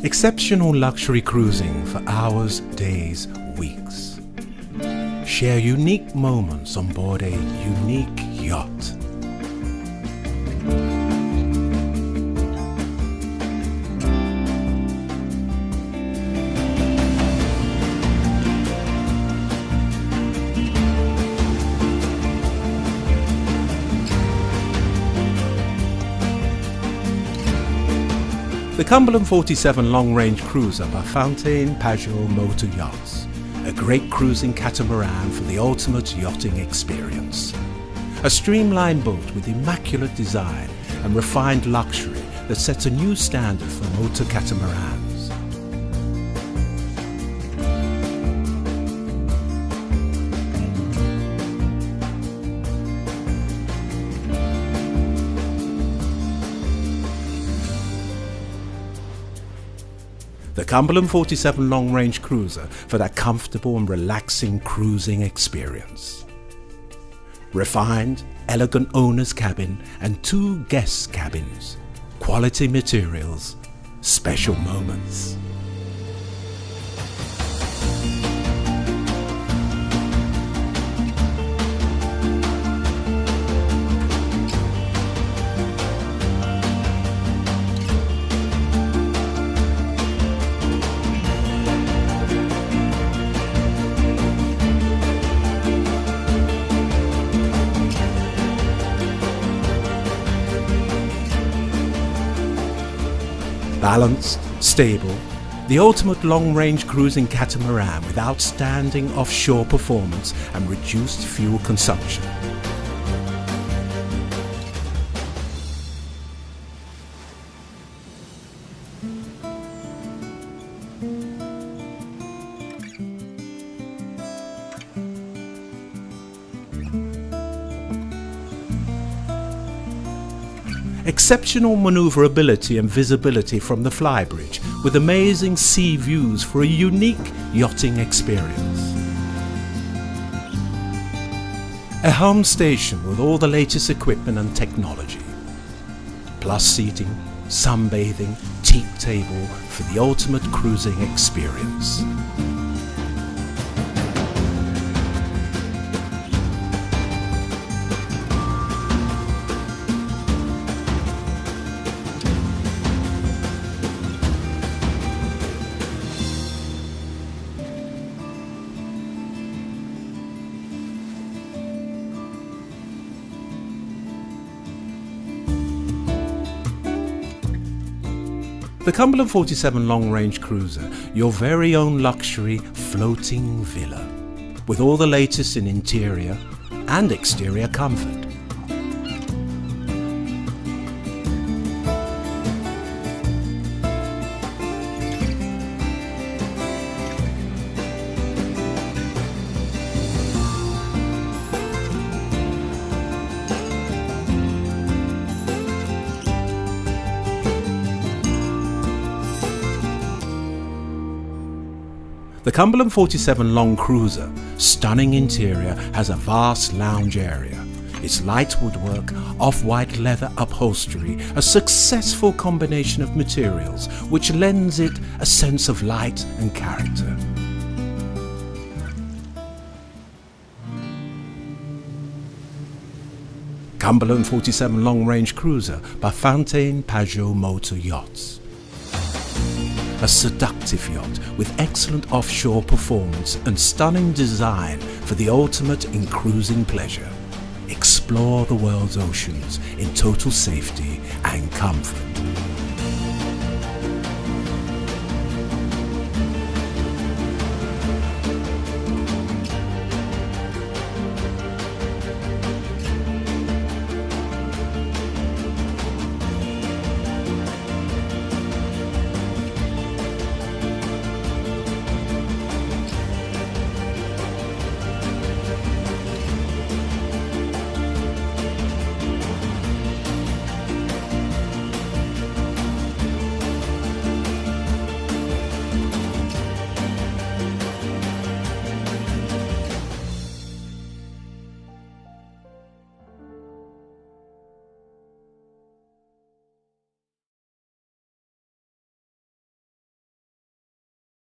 Exceptional luxury cruising for hours, days, weeks. Share unique moments on board a unique yacht. The Cumberland 47 long-range cruiser by Fountaine Pajot Motor Yachts. A great cruising catamaran for the ultimate yachting experience. A streamlined boat with immaculate design and refined luxury that sets a new standard for motor catamarans. The Cumberland 47 long-range cruiser for that comfortable and relaxing cruising experience. Refined, elegant owner's cabin and 2 guest cabins. Quality materials, special moments. Balanced, stable, the ultimate long-range cruising catamaran with outstanding offshore performance and reduced fuel consumption. Exceptional maneuverability and visibility from the flybridge with amazing sea views for a unique yachting experience. A home station with all the latest equipment and technology. Plus seating, sunbathing, teak table for the ultimate cruising experience. The Cumberland 47 long-range cruiser, your very own luxury floating villa, with all the latest in interior and exterior comfort. The Cumberland 47 Long Cruiser, stunning interior, has a vast lounge area. Its light woodwork, off-white leather upholstery, a successful combination of materials which lends it a sense of light and character. Cumberland 47 Long Range Cruiser by Fountaine Pajot Motor Yachts. A seductive yacht with excellent offshore performance and stunning design for the ultimate in cruising pleasure. Explore the world's oceans in total safety and comfort.